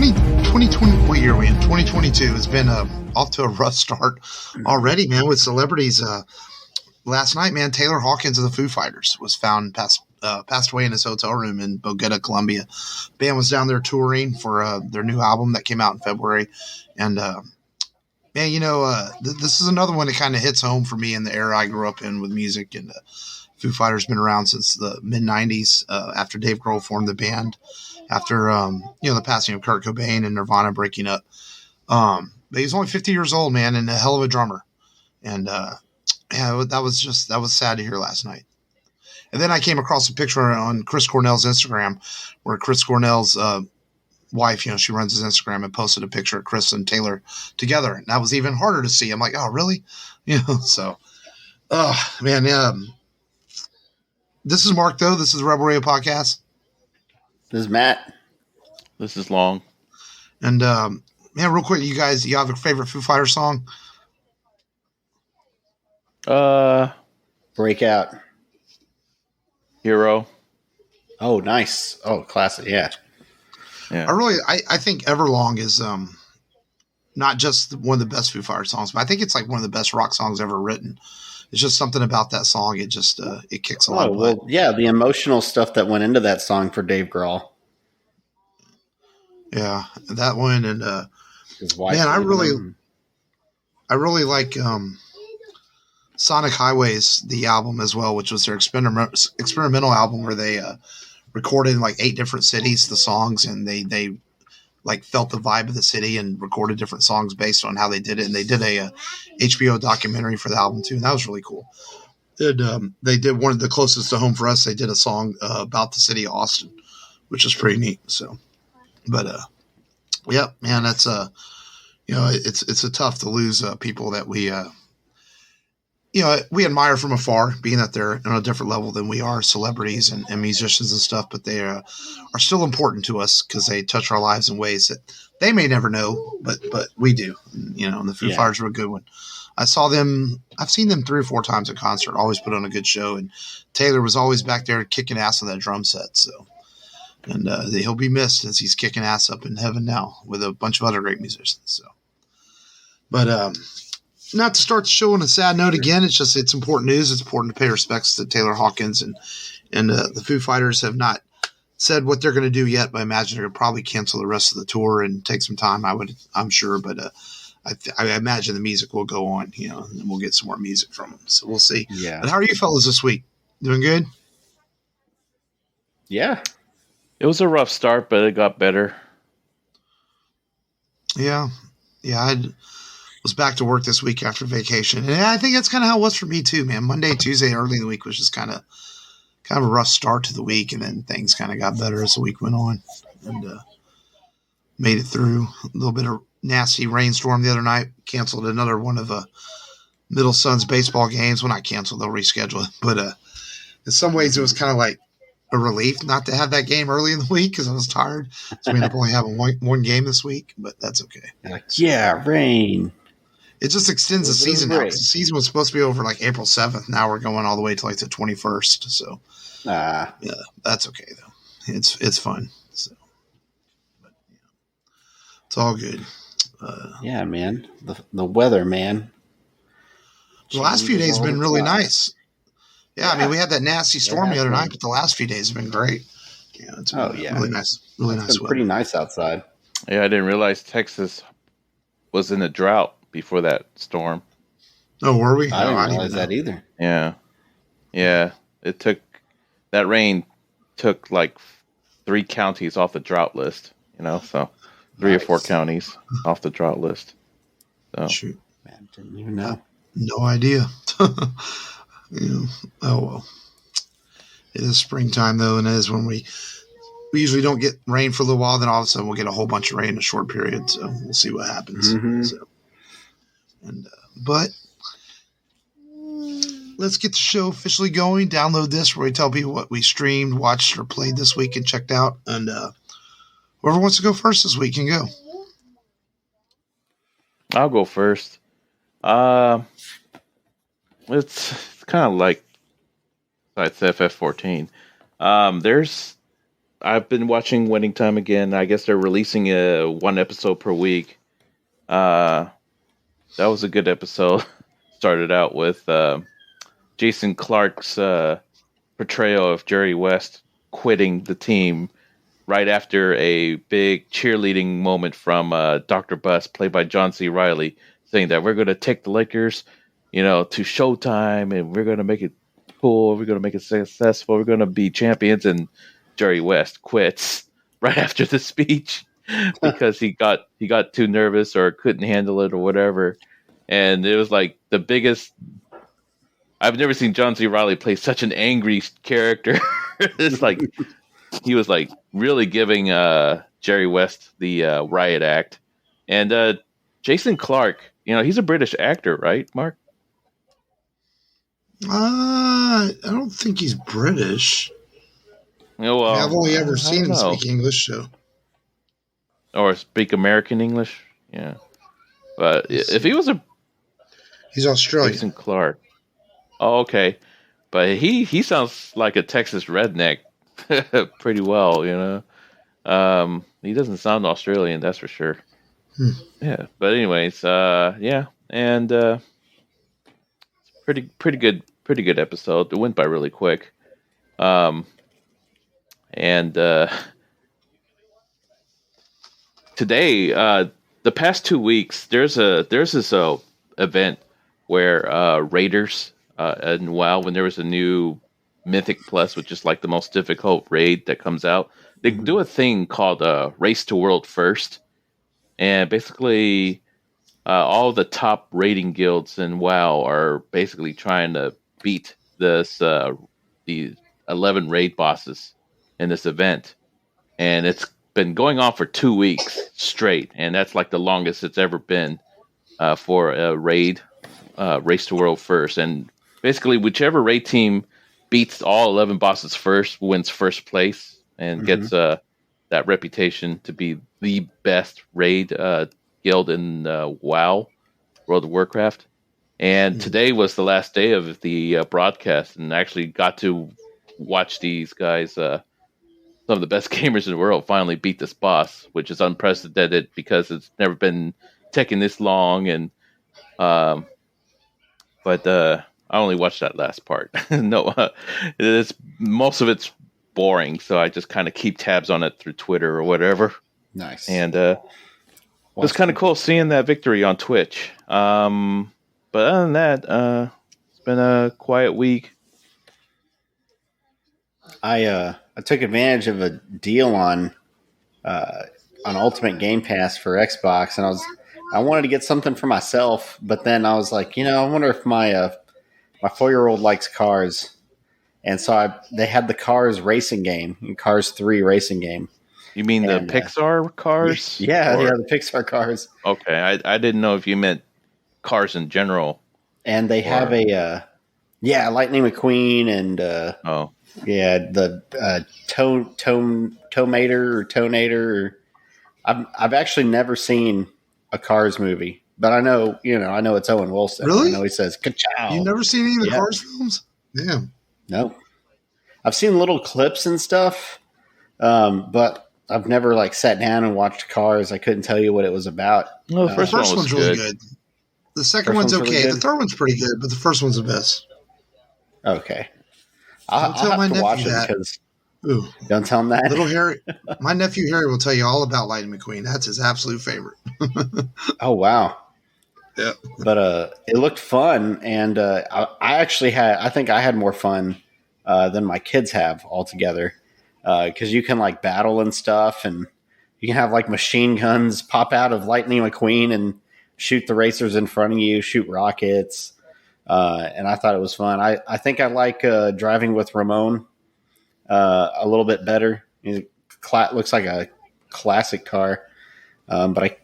2020, what year are we in? 2022 has been off to a rough start already, man, with celebrities. Last night, man, Taylor Hawkins of the Foo Fighters was found passed away in his hotel room in Bogota, Colombia. Band was down there touring for their new album that came out in February. And, man, this is another one that kind of hits home for me in the era I grew up in with music. And Foo Fighters been around since the mid-'90s after Dave Grohl formed the band, after, the passing of Kurt Cobain and Nirvana breaking up. But he's only 50 years old, man, and a hell of a drummer. And, that was sad to hear last night. And then I came across a picture on Chris Cornell's Instagram where Chris Cornell's wife, she runs his Instagram, and posted a picture of Chris and Taylor together. And that was even harder to see. I'm like, oh, really? So, man, this is Mark, though. This is the Rebel Radio Podcast. This is Matt. This is Long. And, man, real quick, you have a favorite Foo Fighters song? Breakout. Hero. Oh, nice. Oh, classic. Yeah. I think Everlong is not just one of the best Foo Fighters songs, but I think it's like one of the best rock songs ever written. It's just something about that song. It just it kicks a lot of butt. Well, yeah, the emotional stuff that went into that song for Dave Grohl. Yeah, that one, and his wife. Man, I really like Sonic Highways, the album as well, which was their experimental album where they recorded in like 8 different cities the songs, and they like felt the vibe of the city and recorded different songs based on how they did it. And they did a HBO documentary for the album too, and that was really cool. They did one of the closest to home for us. They did a song about the city of Austin, which is pretty neat. So, but yeah, man, that's it's a tough to lose people that we we admire from afar, being that they're on a different level than we are, celebrities and musicians and stuff, but they are still important to us because they touch our lives in ways that they may never know, but we do. And the Foo Fighters were a good one. I've seen them 3 or 4 times at concert, always put on a good show, and Taylor was always back there kicking ass on that drum set. So, and he'll be missed as he's kicking ass up in heaven now with a bunch of other great musicians. So, but, not to start the show on a sad note again. It's important news. It's important to pay respects to Taylor Hawkins, and the Foo Fighters have not said what they're going to do yet, but I imagine they're going to probably cancel the rest of the tour and take some time. I'm sure, but I imagine the music will go on, and we'll get some more music from them. So we'll see. Yeah. But how are you fellas this week? Doing good? Yeah. It was a rough start, but it got better. Yeah. I was back to work this week after vacation. And I think that's kind of how it was for me too, man. Monday, Tuesday, early in the week was just kind of a rough start to the week. And then things kind of got better as the week went on, and made it through. A little bit of nasty rainstorm the other night. Canceled another one of middle son's baseball games. Well, not canceled, they'll reschedule it. But in some ways it was kind of like a relief not to have that game early in the week because I was tired. So we ended up only having one game this week, but that's okay. Rain. It just extends the season now. The season was supposed to be over like April 7th. Now we're going all the way to like the 21st. So, yeah, that's okay though. It's fun. So, but, it's all good. Yeah, man. The weather, man. The last few days have been really nice. Yeah, I mean, we had that nasty storm the other night, but the last few days have been great. Yeah, it's been really nice. Really nice weather. Pretty nice outside. Yeah, I didn't realize Texas was in a drought before that storm. Oh, were we? I didn't realize that either. Yeah. That rain took like 3 counties off the drought list, so 3 or 4 counties off the drought list. So. Shoot. Man, didn't even know. No idea. Oh, well. It is springtime, though, and it is when we usually don't get rain for a little while, then all of a sudden we'll get a whole bunch of rain in a short period, so we'll see what happens. Mm-hmm. So. But let's get the show officially going. Download this where we tell people what we streamed, watched, or played this week and checked out. And whoever wants to go first this week can go. I'll go first. It's kind of like besides FF14. There's I've been watching Winning Time again. I guess they're releasing one episode per week. That was a good episode. Started out with Jason Clarke's portrayal of Jerry West quitting the team right after a big cheerleading moment from Dr. Buss, played by John C. Reilly, saying that we're going to take the Lakers, to Showtime, and we're going to make it cool. We're going to make it successful. We're going to be champions. And Jerry West quits right after the speech because he got too nervous or couldn't handle it or whatever. And it was like the biggest. I've never seen John C. Reilly play such an angry character. It's like he was like really giving Jerry West the riot act. And Jason Clarke, he's a British actor, right, Mark? I don't think he's British. Well, I've only ever seen him know. speak English, so. Or speak American English, yeah. But if he was he's Australian. Jason Clarke. Oh, okay. But he sounds like a Texas redneck pretty well, He doesn't sound Australian, that's for sure. Yeah. But anyways, yeah. And pretty good episode. It went by really quick. And today, the past 2 weeks, there's this event where raiders and WoW, when there was a new Mythic Plus, which is like the most difficult raid that comes out, they do a thing called Race to World First, and basically all the top raiding guilds in WoW are basically trying to beat the 11 raid bosses in this event, and it's been going on for 2 weeks straight, and that's like the longest it's ever been for a raid Race to World First. And basically, whichever raid team beats all 11 bosses first wins first place and gets that reputation to be the best raid guild in WoW, World of Warcraft. And today was the last day of the broadcast, and I actually got to watch these guys, some of the best gamers in the world, finally beat this boss, which is unprecedented because it's never been taking this long. And but I only watched that last part. No, most of it's boring, so I just kind of keep tabs on it through Twitter or whatever. Nice. And it was kind of cool seeing that victory on Twitch. But other than that, it's been a quiet week. I took advantage of a deal on Ultimate Game Pass for Xbox, and I wanted to get something for myself, but then I was like, I wonder if my 4-year-old likes cars, and so they had the Cars racing game, Cars 3 racing game. You mean the Pixar cars? Yeah, the Pixar cars. Okay, I didn't know if you meant cars in general. And they have a Lightning McQueen and the Tonator. I've actually never seen a Cars movie, but I know it's Owen Wilson. Really? I know he says "ka-chow." You've never seen any of the Cars films? Yeah. No. I've seen little clips and stuff, but I've never sat down and watched Cars. I couldn't tell you what it was about. No, the first one's really good. The second one's okay. Really the third one's pretty good, but the first one's the best. Okay. I'll have to watch it because. Ooh. Don't tell him that. Little Harry, my nephew Harry will tell you all about Lightning McQueen. That's his absolute favorite. Oh, wow. Yeah. But it looked fun, and I think I had more fun than my kids have altogether, because you can battle and stuff, and you can have machine guns pop out of Lightning McQueen and shoot the racers in front of you, shoot rockets, and I thought it was fun. I think I like driving with Ramon a little bit better. It looks like a classic car, but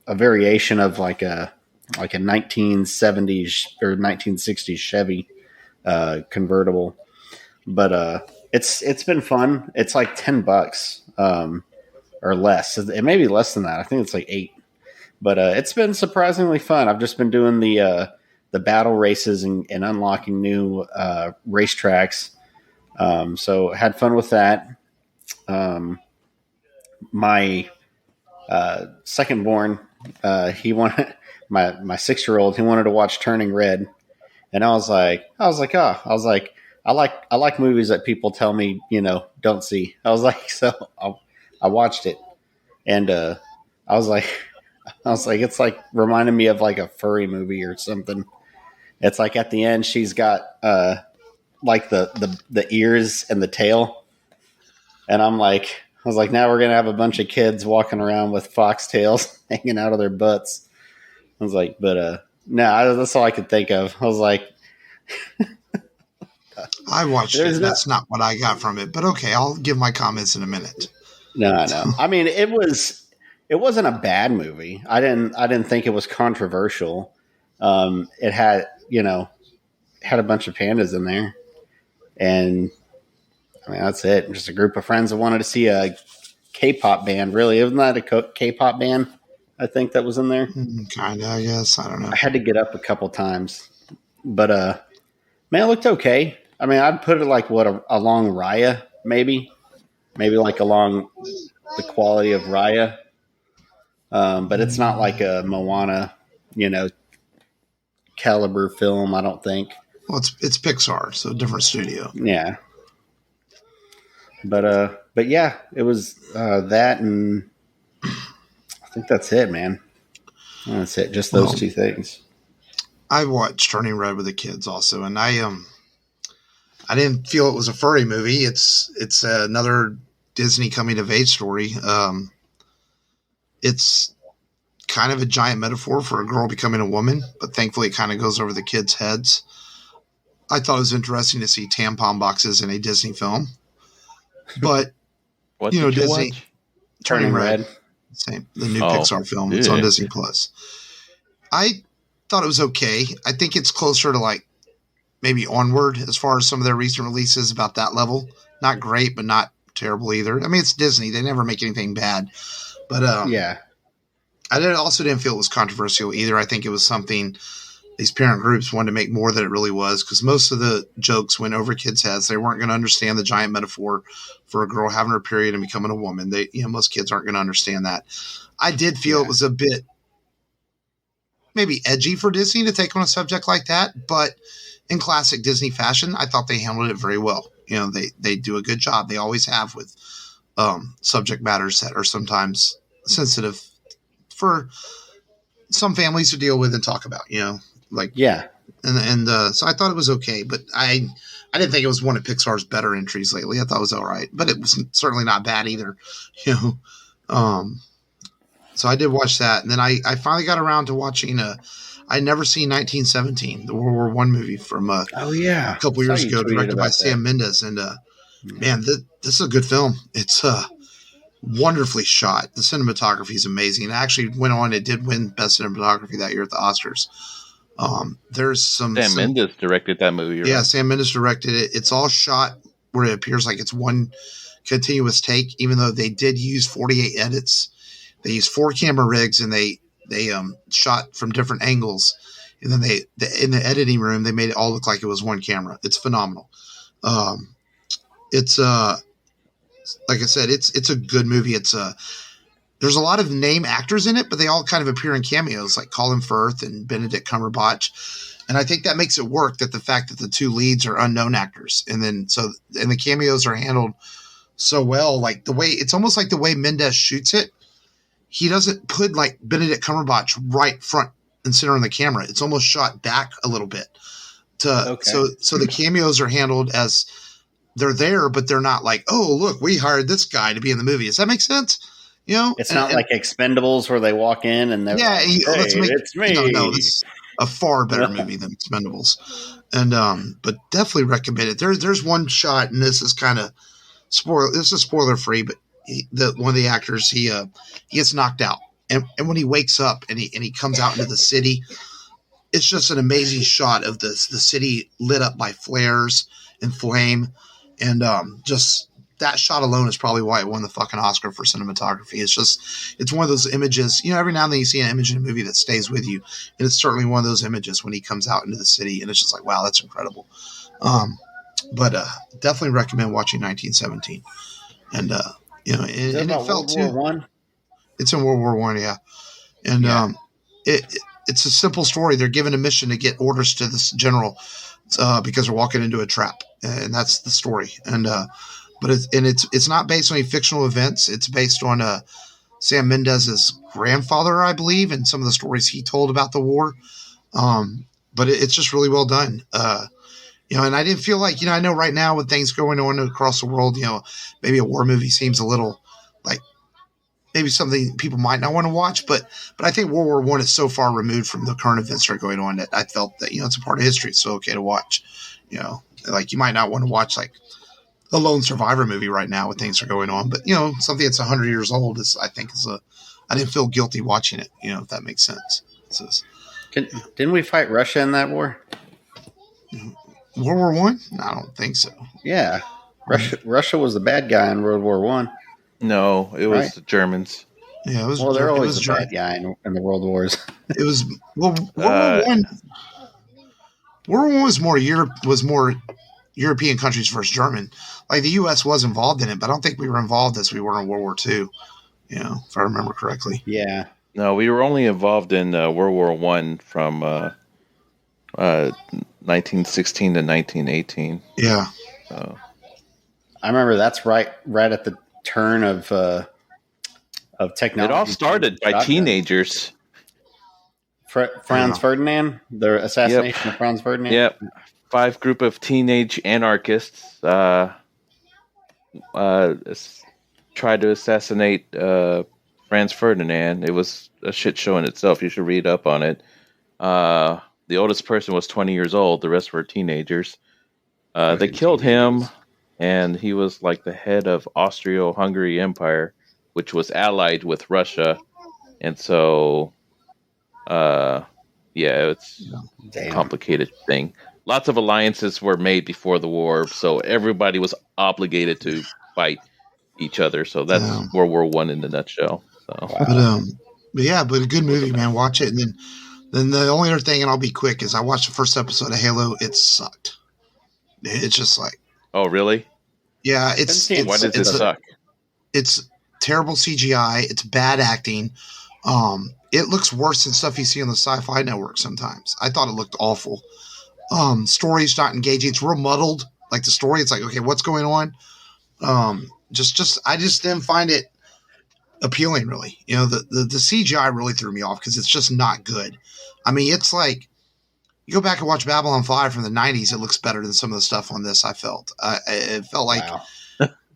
a variation of a 1970s or 1960s Chevy convertible. But it's been fun. It's like $10 or less. It may be less than that. I think it's like $8. But it's been surprisingly fun. I've just been doing the battle races and unlocking new racetracks. So had fun with that. my second born, he wanted my 6-year-old. He wanted to watch Turning Red, and I was like, I like movies that people tell me don't see. I was like, so I watched it, and I was like, it's like reminding me of like a furry movie or something. It's like at the end, she's got like the ears and the tail, and I was like, now we're gonna have a bunch of kids walking around with foxtails hanging out of their butts. I was like, but no, that's all I could think of. I was like, I watched it. That's not what I got from it, but okay, I'll give my comments in a minute. No. I mean, it wasn't a bad movie. I didn't think it was controversial. It had a bunch of pandas in there, and I mean that's it. Just a group of friends that wanted to see a K-pop band. Really, isn't that a K-pop band? I think that was in there. Kind of, I guess. I don't know. I had to get up a couple times, but man, it looked okay. I mean, I'd put it like along Raya, maybe like along the quality of Raya, but it's not like a Moana, caliber film. I don't think. Well, it's Pixar, so different studio. Yeah, but yeah, it was that, and I think that's it, man. That's it. Just those two things. I watched Turning Red with the kids also, and I didn't feel it was a furry movie. It's another Disney coming of age story. It's kind of a giant metaphor for a girl becoming a woman, but thankfully it kind of goes over the kids' heads. I thought it was interesting to see tampon boxes in a Disney film, but what Disney watch? Turning Red. Same, the new Pixar film. It's on Disney Plus. I thought it was okay. I think it's closer to like maybe Onward as far as some of their recent releases, about that level. Not great, but not terrible either. I mean, it's Disney. They never make anything bad. But yeah. I also didn't feel it was controversial either. I think it was something these parent groups wanted to make more than it really was, because most of the jokes went over kids' heads. They weren't going to understand the giant metaphor for a girl having her period and becoming a woman. Most kids aren't going to understand that. I did feel it was a bit maybe edgy for Disney to take on a subject like that, but in classic Disney fashion, I thought they handled it very well. They do a good job. They always have with subject matters that are sometimes sensitive for some families to deal with and talk about, yeah. And so I thought it was okay, but I didn't think it was one of Pixar's better entries lately. I thought it was all right, but it was certainly not bad either, So I did watch that, and then I finally got around to watching I'd never seen 1917, the World War I movie from a couple years ago, directed by Sam Mendes, and man, this is a good film. It's wonderfully shot. The cinematography is amazing. It actually went on. It did win Best Cinematography that year at the Oscars. There's Sam Mendes directed that movie. Right? Yeah, Sam Mendes directed it. It's all shot where it appears like it's one continuous take, even though they did use 48 edits. They used 4 camera rigs, and they shot from different angles, and then in the editing room they made it all look like it was one camera. It's phenomenal. It's like I said, it's a good movie. There's a lot of name actors in it, but they all kind of appear in cameos, like Colin Firth and Benedict Cumberbatch. And I think that makes it work, that the fact that the 2 leads are unknown actors. And the cameos are handled so well. Like it's almost like the way Mendes shoots it. He doesn't put like Benedict Cumberbatch right front and center on the camera. It's almost shot back a little bit. So the cameos are handled as they're there, but they're not like, oh, look, we hired this guy to be in the me. Does that make sense? It's not like Expendables where they walk in and they're like, hey, it's me. No, this is a far better movie than Expendables. And but definitely recommend it. There's one shot, and this is kind of spoiler free, but one of the actors, he gets knocked out, and when he wakes up and he comes out into the city, it's just an amazing shot of the city lit up by flares and flame, and just that shot alone is probably why it won the fucking Oscar for cinematography. It's one of those images, every now and then you see an image in a movie that stays with you, and it's certainly one of those images when he comes out into the city, and it's just like, wow, that's incredible. But definitely recommend watching 1917. and Is and it about felt World War too. One? It's in World War One, yeah, and Yeah. it's a simple story. They're given a mission to get orders to this general because they're walking into a trap, and that's the story. And but it's not based on any fictional events. It's based on Sam Mendes's grandfather, I believe, and some of the stories he told about the war. But it's just really well done. And I didn't feel like, I know right now with things going on across the world, maybe a war movie seems a little like maybe something people might not want to watch, but I think World War One is so far removed from the current events that are going on that I felt that, it's a part of history. It's so okay to watch, like you might not want to watch like a lone survivor movie right now with things that are going on, but something that's 100 years old I didn't feel guilty watching it, if that makes sense. Didn't we fight Russia in that war? World War One? I don't think so. Yeah, Russia was the bad guy in World War One. No, it was the Germans. Yeah, it was. Well, they're always the German. bad guy in the world wars. It was World War One. World War One was more European countries versus German. Like the U.S. was involved in it, but I don't think we were involved as we were in World War Two. If I remember correctly. Yeah. No, we were only involved in World War One from 1916 to 1918. Yeah. I remember that's right at the turn of technology. It all started by teenagers. Franz Ferdinand, the assassination of Franz Ferdinand. Yep. 5 group of teenage anarchists tried to assassinate Franz Ferdinand. It was a shit show in itself. You should read up on it. The oldest person was 20 years old. The rest were teenagers. They killed him, and he was like the head of Austro-Hungary Empire, which was allied with Russia. And so, it's a complicated thing. Lots of alliances were made before the war, so everybody was obligated to fight each other. So that's World War One in a nutshell. So. But a good movie, man. Watch it, and then the only other thing, and I'll be quick, is I watched the first episode of Halo. It sucked. It's just like, oh really? Yeah, why does it suck? It's terrible CGI. It's bad acting. It looks worse than stuff you see on the Sci-Fi Network sometimes. I thought it looked awful. Story's not engaging. It's real muddled. Like the story, it's like, okay, what's going on? I just didn't find it appealing, really. The CGI really threw me off because it's just not good. I mean, it's like you go back and watch Babylon 5 from the 90s, it looks better than some of the stuff on this. I felt it felt like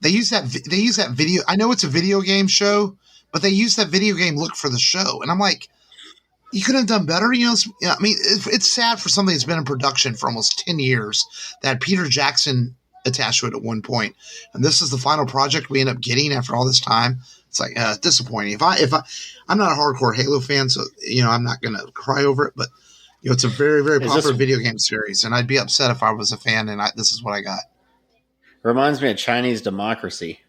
they use that video. I know it's a video game show, but they use that video game look for the show, and I'm like, you could have done better. I mean, it's sad for something that's been in production for almost 10 years that Peter Jackson attached to it at one point, and this is the final project we end up getting after all this time. It's like disappointing. I'm not a hardcore Halo fan, so I'm not gonna cry over it, but it's a very, very popular video game series, and I'd be upset if I was a fan and this is what I got. Reminds me of Chinese Democracy.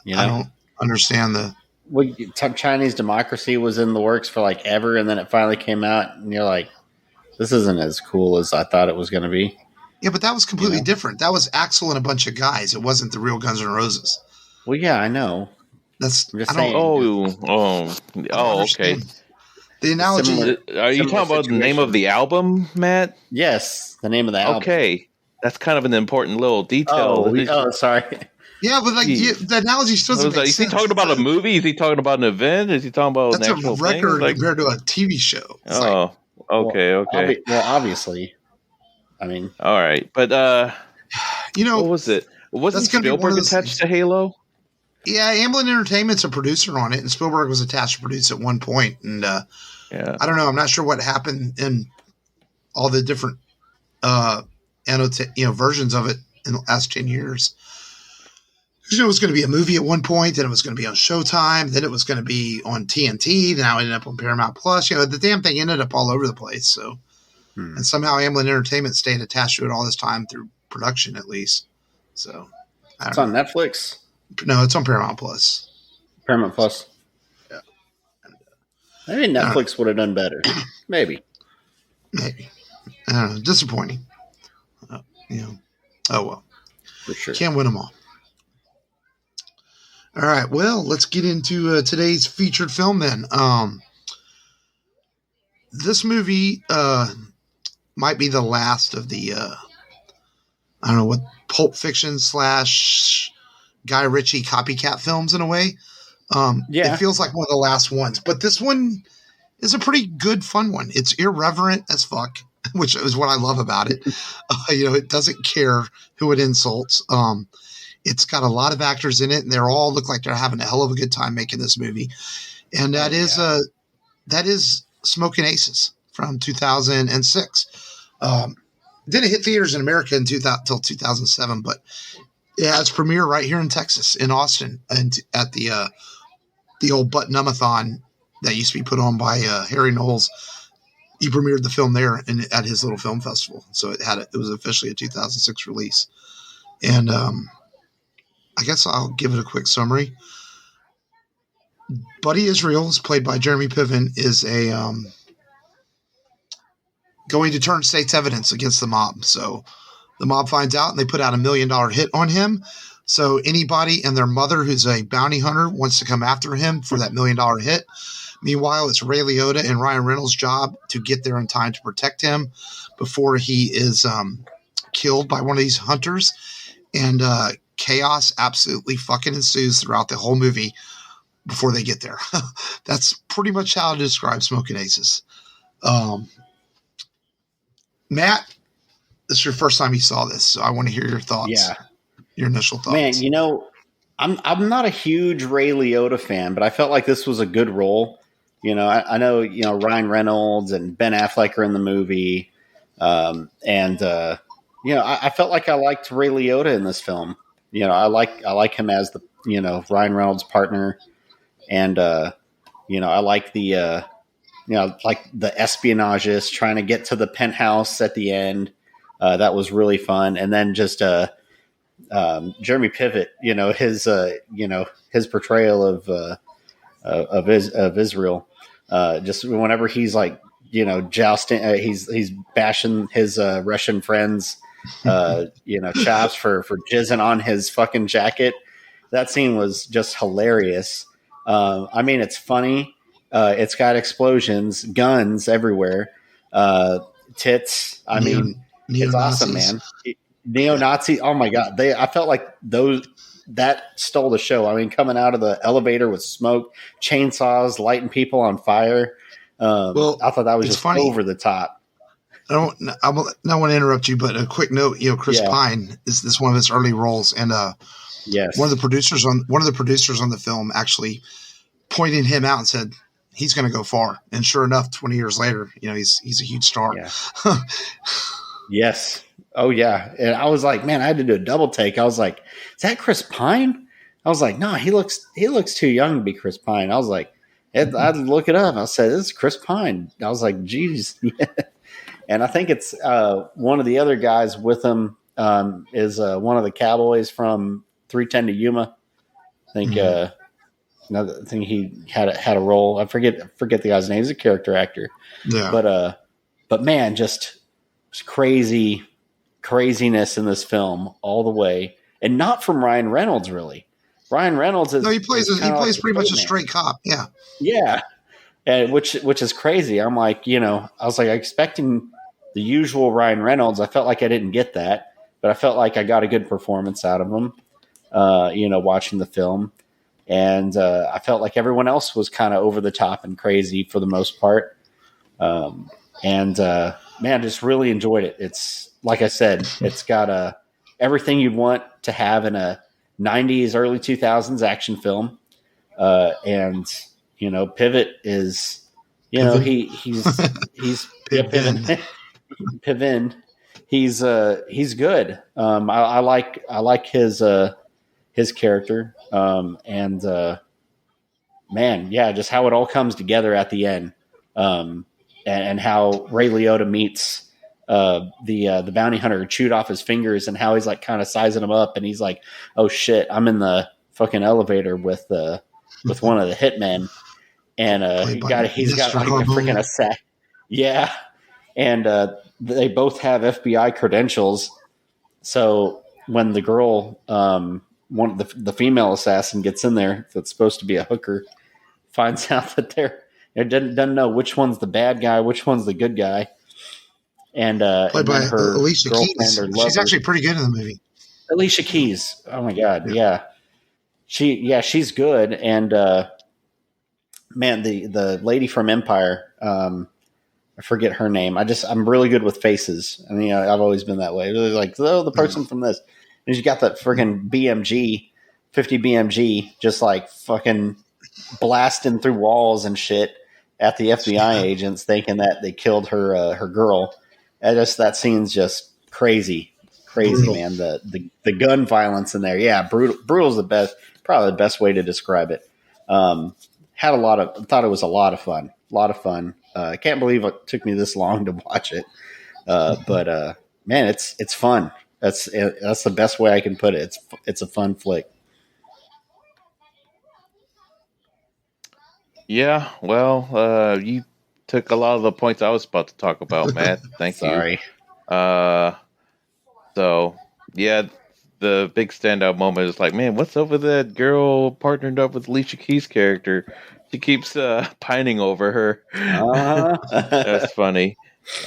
I don't understand the. Well, Chinese Democracy was in the works for like ever, and then it finally came out, and you're like, this isn't as cool as I thought it was going to be. Yeah, but that was completely different. That was Axl and a bunch of guys. It wasn't the real Guns N' Roses. Well, yeah, I know. Okay. The analogy. Are you talking about the name of the album, Matt? Yes, the name of the album. Okay, that's kind of an important little detail. Sorry. Yeah, but the analogy still doesn't make sense. Is he talking about a movie? Is he talking about an event? Is he talking about an actual That's a record thing? compared to a TV show. Okay. Well, obviously. I mean. All right. But, what was it? Wasn't Spielberg attached to Halo? Yeah, Amblin Entertainment's a producer on it, and Spielberg was attached to produce at one point. And I don't know. I'm not sure what happened in all the different versions of it in the last 10 years. It was going to be a movie at one point, then it was going to be on Showtime, then it was going to be on TNT, then now it ended up on Paramount Plus. The damn thing ended up all over the place. So, and somehow Amblin Entertainment stayed attached to it all this time through production, at least. So, it's on Netflix. No, it's on Paramount Plus. Paramount Plus. Yeah. Maybe Netflix would have done better. Maybe. I don't know. Disappointing. Oh well. For sure. Can't win them all. All right. Well, let's get into today's featured film then. This movie might be the last of the I don't know what Pulp Fiction / Guy Ritchie copycat films in a way. It feels like one of the last ones, but this one is a pretty good, fun one. It's irreverent as fuck, which is what I love about it. It doesn't care who it insults. It's got a lot of actors in it, and they all look like they're having a hell of a good time making this movie. And that is Smokin' Aces from 2006. Didn't hit theaters in America until 2007, but it has premiere right here in Texas, in Austin, and at the old Button-umathon that used to be put on by Harry Knowles. He premiered the film there at his little film festival, so it was officially a 2006 release. And I guess I'll give it a quick summary. Buddy Israel, is played by Jeremy Piven, is going to turn state's evidence against the mob. So the mob finds out, and they put out $1 million hit on him. So anybody and their mother who's a bounty hunter wants to come after him for that $1 million hit. Meanwhile, it's Ray Liotta and Ryan Reynolds' job to get there in time to protect him before he is killed by one of these hunters. And chaos absolutely fucking ensues throughout the whole movie before they get there. That's pretty much how to describe Smokin' Aces. Matt, this is your first time you saw this, so I want to hear your thoughts. Yeah. Your initial thoughts. Man, I'm not a huge Ray Liotta fan, but I felt like this was a good role. I know, Ryan Reynolds and Ben Affleck are in the movie. I felt like I liked Ray Liotta in this film. I like him as the, Ryan Reynolds' partner. And, I like the, like the espionages trying to get to the penthouse at the end. That was really fun. And then just, Jeremy Piven, his portrayal of Israel, just whenever he's like, jousting, he's bashing his Russian friends, chops for jizzing on his fucking jacket. That scene was just hilarious. It's funny. It's got explosions, guns everywhere, tits. It's awesome, man. Neo-Nazi. Oh my God. I felt like that stole the show. Coming out of the elevator with smoke, chainsaws, lighting people on fire. I thought that was just funny. Over the top. I don't want to interrupt you, but a quick note, Chris Pine is one of his early roles. And, yes, one of the producers on the film actually pointed him out and said, he's going to go far. And sure enough, 20 years later, he's a huge star. Yeah. Yes. Oh yeah. And I was like, man, I had to do a double take. I was like, is that Chris Pine? I was like, no, he looks too young to be Chris Pine. I was like, I'd look it up. I said, this is Chris Pine. I was like, geez. And I think it's one of the other guys with him is one of the cowboys from 310 to Yuma. I think I think he had a role. I forget the guy's name. He's a character actor. Yeah. But man, just craziness in this film all the way, and not from Ryan Reynolds really. Ryan Reynolds is he plays pretty much a straight cop. Yeah. Yeah. And which is crazy. I'm like, I was like expecting the usual Ryan Reynolds. I felt like I didn't get that, but I felt like I got a good performance out of him, watching the film. And I felt like everyone else was kind of over the top and crazy for the most part. Man, just really enjoyed it. It's like I said, it's got everything you'd want to have in a 90s, early 2000s action film. Pivot is, he's Piven. Piven. He's good. I like his character. Man, yeah, just how it all comes together at the end. And how Ray Liotta meets the bounty hunter who chewed off his fingers, and how he's like kind of sizing him up, and he's like, "Oh shit, I'm in the fucking elevator with one of the hitmen," and he's got like a freaking sack, yeah, and they both have FBI credentials. So when the girl one the female assassin gets in there that's supposed to be a hooker, finds out that doesn't know which one's the bad guy, which one's the good guy, and Played by her Alicia girlfriend Keys. or lover, she's actually pretty good in the movie. Alicia Keys. Oh my god, yeah. She's good, and man, the lady from Empire, I forget her name. I'm really good with faces. I mean, I've always been that way. Really like, the person from this, and she's got that friggin' BMG, 50 BMG, just like fucking blasting through walls and shit at the FBI agents, thinking that they killed her girl. That scene's just crazy, brutal. Man. The gun violence in there, yeah, brutal's the best. Probably the best way to describe it. Thought it was a lot of fun. I can't believe it took me this long to watch it. But man, it's fun. That's the best way I can put it. It's a fun flick. Yeah, well, you took a lot of the points I was about to talk about, Matt. Thank Sorry. you. So yeah, the big standout moment is like, man, what's up with that girl partnered up with Alicia Keys' character? She keeps pining over her. That's funny.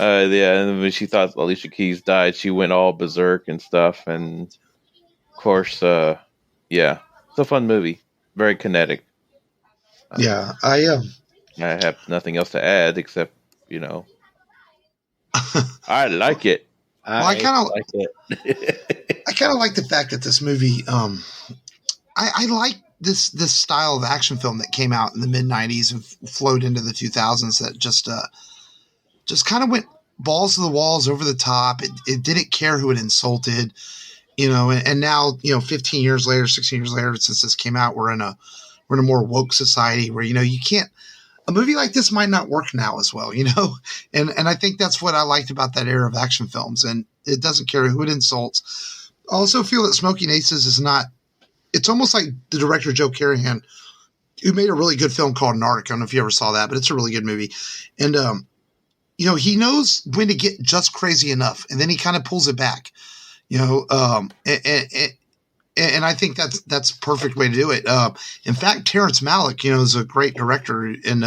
Yeah, and when she thought Alicia Keys died, she went all berserk and stuff. And of course, yeah, it's a fun movie. Very kinetic. Yeah, I have nothing else to add except, I like it. I kind of like it. I kind of like the fact that this movie. I like this style of action film that came out in the mid '90s and flowed into the 2000s. That just kind of went balls to the walls, over the top. It didn't care who it insulted, And now, 15 years later, 16 years later, since this came out, we're in a more woke society where you can't. A movie like this might not work now as well, and I think that's what I liked about that era of action films, and it doesn't care who it insults. I also feel that Smokin Aces is not. It's almost like the director Joe Carnahanin, who made a really good film called Narc. I don't know if you ever saw that, but it's a really good movie, and he knows when to get just crazy enough, and then he kind of pulls it back, and I think that's a perfect way to do it. In fact, Terrence Malick, is a great director, and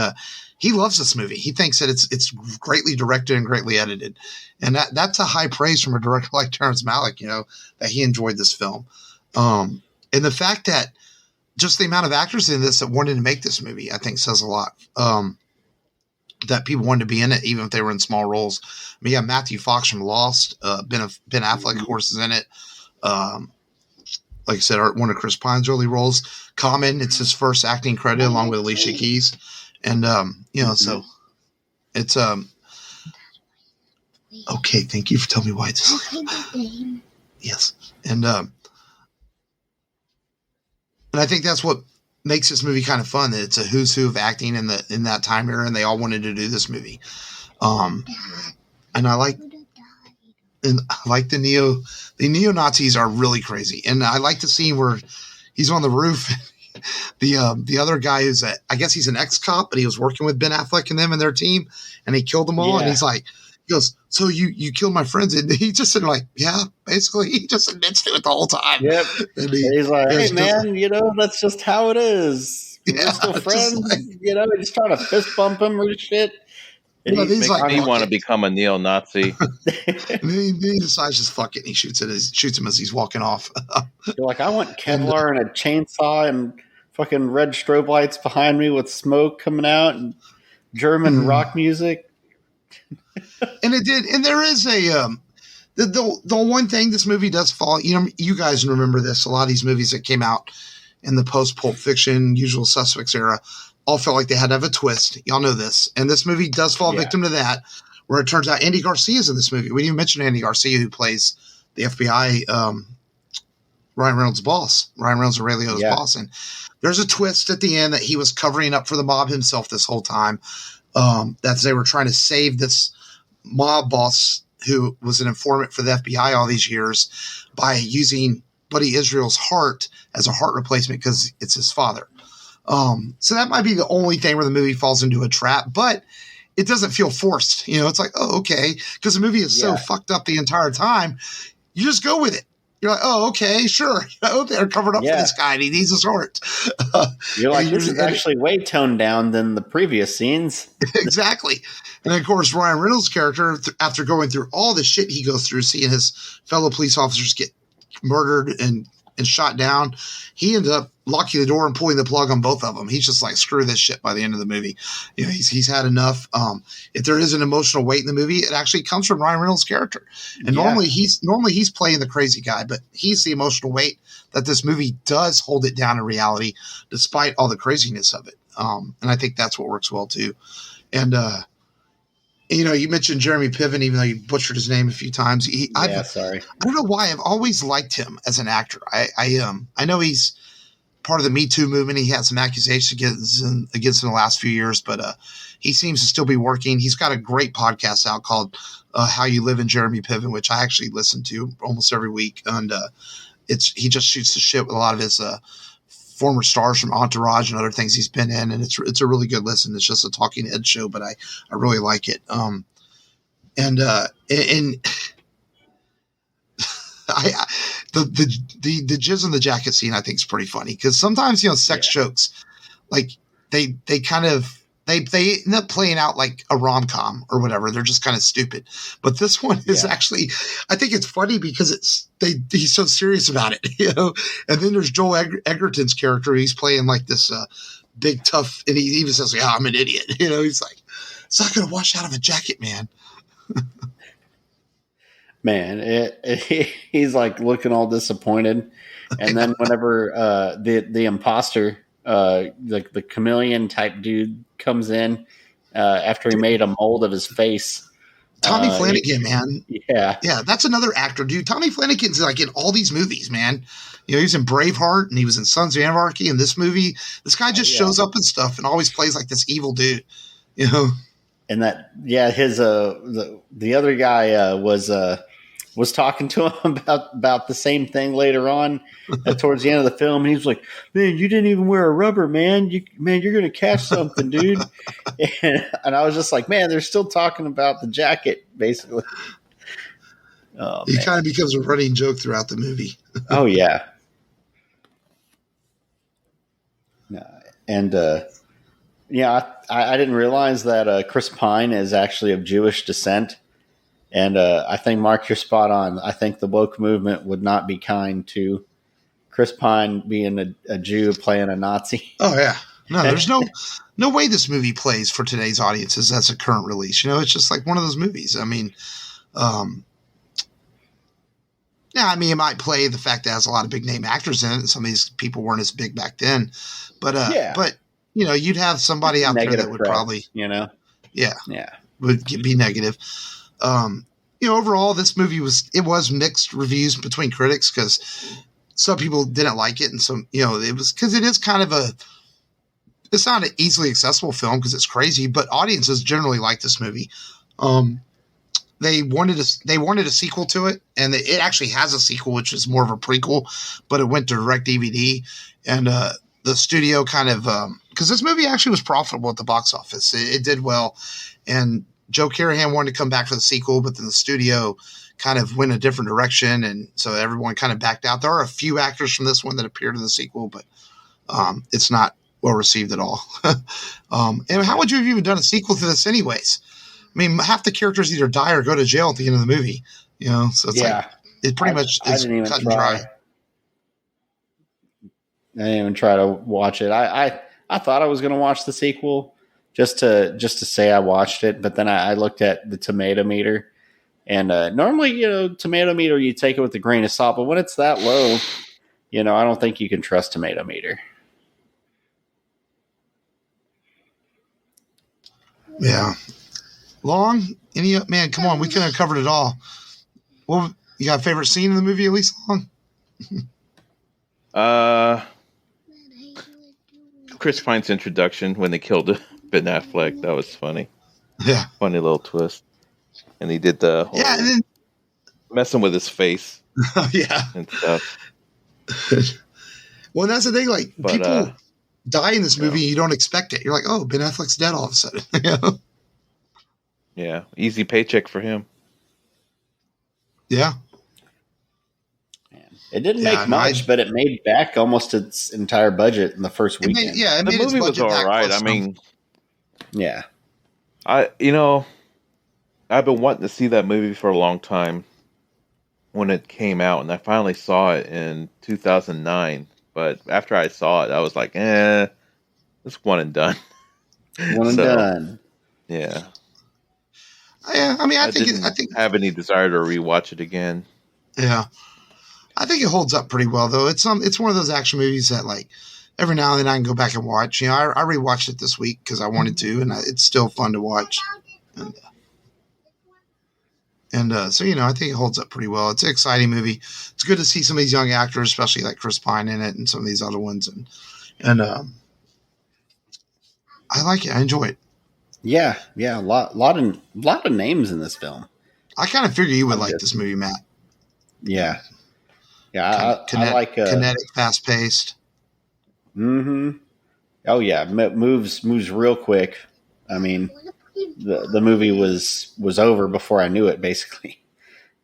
he loves this movie. He thinks that it's greatly directed and greatly edited, and that's a high praise from a director like Terrence Malick. That he enjoyed this film, and the fact that just the amount of actors in this that wanted to make this movie, I think, says a lot. That people wanted to be in it, even if they were in small roles. I mean, you got Matthew Fox from Lost, Ben Affleck, of course, is in it. Like I said, one of Chris Pine's early roles. Common, it's his first acting credit along with Alicia Keys. And, so it's, okay. Thank you for telling me why it's, yes. And I think that's what makes this movie kind of fun, that it's a who's who of acting in that time era, and they all wanted to do this movie. And I like the neo-Nazis are really crazy. And I like the scene where he's on the roof. The other guy I guess he's an ex-cop, but he was working with Ben Affleck and them and their team, and he killed them all. Yeah. And he goes, so you killed my friends? And he just said, like, yeah, basically he just admits to it the whole time. Yep. And he's like, hey man, that's just how it is. We're still friends, he's trying to fist bump him or shit. And he's like, me want to become a neo-Nazi. And then he decides just fuck it, and he shoots him as he's walking off. You're like, I want Kevlar and a chainsaw and fucking red strobe lights behind me with smoke coming out and German rock music. And it did. And there is the one thing this movie does fall, you guys remember this. A lot of these movies that came out in the post Pulp Fiction, Usual Suspects era, all felt like they had to have a twist. Y'all know this. And this movie does fall victim to that, where it turns out Andy Garcia is in this movie. We didn't even mention Andy Garcia, who plays the FBI, Ryan Reynolds' boss, Ryan Reynolds and Ray Liotta's boss. And there's a twist at the end that he was covering up for the mob himself this whole time. That they were trying to save this mob boss who was an informant for the FBI all these years by using Buddy Israel's heart as a heart replacement because it's his father. So that might be the only thing where the movie falls into a trap, but it doesn't feel forced. It's like, oh, okay. Because the movie is so fucked up the entire time. You just go with it. You're like, oh, okay, sure. They're covered up for this guy and he needs a sword. You're like, this is actually way toned down than the previous scenes. Exactly. And of course, Ryan Reynolds' character, after going through all the shit he goes through, seeing his fellow police officers get murdered and shot down, he ended up locking the door and pulling the plug on both of them. He's just like, screw this shit by the end of the movie. He's had enough. If there is an emotional weight in the movie, it actually comes from Ryan Reynolds' character. And normally he's playing the crazy guy, but he's the emotional weight that this movie does hold it down in reality, despite all the craziness of it. And I think that's what works well too. And, you mentioned Jeremy Piven, even though you butchered his name a few times. Sorry. I don't know why. I've always liked him as an actor. I know he's part of the Me Too movement. He had some accusations against him in the last few years, but he seems to still be working. He's got a great podcast out called How You Live in Jeremy Piven, which I actually listen to almost every week. And he just shoots the shit with a lot of his former stars from Entourage and other things he's been in, and it's a really good listen. It's just a talking head show, but I really like it. The jizz in the jacket scene I think is pretty funny because sometimes sex jokes like they end up playing out like a rom-com or whatever. They're just kind of stupid. But this one is actually, I think it's funny because he's so serious about it, And then there's Joel Edgerton's character. He's playing like this big tough, and he even says, "Yeah, I'm an idiot." He's like, "It's not going to wash out of a jacket, man." Man, he's like looking all disappointed, and then whenever the imposter, the chameleon type dude comes in after he made a mold of his face. Tommy Flanagan, man. Yeah. Yeah, that's another actor, dude. Tommy Flanagan's like in all these movies, man. He was in Braveheart and he was in Sons of Anarchy in this movie. This guy just shows up and stuff and always plays like this evil dude, And his the other guy was talking to him about the same thing later on towards the end of the film. And he was like, "Man, you didn't even wear a rubber, man. You're going to catch something, dude." And I was just like, man, they're still talking about the jacket, basically. Oh, he kind of becomes a running joke throughout the movie. Oh, yeah. And, I didn't realize that Chris Pine is actually of Jewish descent. And I think, Mark, you're spot on. I think the woke movement would not be kind to Chris Pine being a Jew playing a Nazi. Oh, yeah. No, there's no way this movie plays for today's audiences as a current release. It's just like one of those movies. I mean, it might play the fact that it has a lot of big name actors in it. And some of these people weren't as big back then. But, you'd have somebody out there that would probably, would be negative. Overall, this movie was mixed reviews between critics because some people didn't like it, and some, it was because it is kind of it's not an easily accessible film because it's crazy, but audiences generally like this movie. They wanted a sequel to it, and it actually has a sequel, which is more of a prequel, but it went to direct DVD, and the studio kind of because this movie actually was profitable at the box office. It did well, and Joe Carnahanin wanted to come back for the sequel, but then the studio kind of went a different direction, and so everyone kind of backed out. There are a few actors from this one that appeared in the sequel, but it's not well received at all. And how would you have even done a sequel to this anyways? I mean, half the characters either die or go to jail at the end of the movie, so it's like it pretty much is cut and dry. I didn't even try to watch it. I thought I was going to watch the sequel just to say I watched it, but then I looked at the tomato meter, and normally, tomato meter, you take it with a grain of salt, but when it's that low, I don't think you can trust tomato meter. Yeah. Long? Man, come on, we couldn't have covered it all. Well, you got a favorite scene in the movie, at least, Long? Chris Pine's introduction when they killed Ben Affleck, that was funny. Yeah. Funny little twist. And he did the whole and then messing with his face. Yeah. And stuff. Well, that's the thing, like, people die in this movie and you don't expect it. You're like, oh, Ben Affleck's dead all of a sudden. Yeah. Easy paycheck for him. Yeah. It didn't Yeah, make much, but it made back almost its entire budget in the first weekend. It The made its movie was budget all back. right. Plus I some. mean, Yeah. I've been wanting to see that movie for a long time when it came out, and I finally saw it in 2009. But after I saw it, I was like, it's one and done. One and done. Yeah. Yeah, I mean, I think didn't have any desire to rewatch it again. Yeah, I think it holds up pretty well, though. It's one of those action movies that, like, every now and then I can go back and watch. You know, I rewatched it this week because I wanted to, and it's still fun to watch. And so, you know, I think it holds up pretty well. It's an exciting movie. It's good to see some of these young actors, especially like Chris Pine in it and some of these other ones. And I like it. I enjoy it. Yeah. A lot of names in this film. I kind of figure you would like this movie, Matt. Yeah. Yeah, I like kinetic, fast paced. Mm-hmm. Oh yeah, moves real quick. I mean, the movie was over before I knew it. Basically,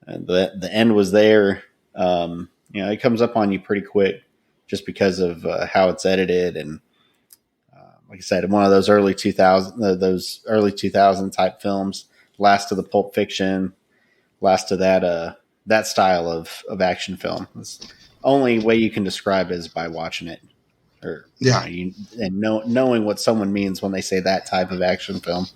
the end was there. It comes up on you pretty quick, just because of how it's edited, and like I said, one of those early 2000 type films. Last of the Pulp Fiction, last of that style of action film. It's the only way you can describe it is by watching it, or knowing what someone means when they say that type of action film.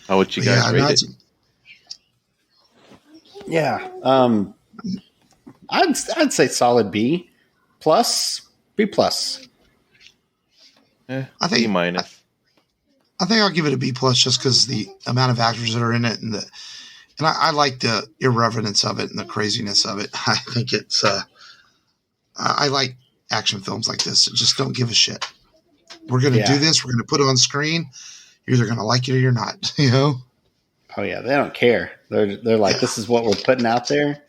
How would you guys rate it? Yeah, I'd say solid B plus. B plus. I think B minus. I think I'll give it a B plus just because the amount of actors that are in it, and I like the irreverence of it and the craziness of it. I think it's I like action films like this that just don't give a shit. We're going to do this. We're going to put it on screen. You're either going to like it or you're not. You know? Oh yeah, they don't care. They're like, this is what we're putting out there.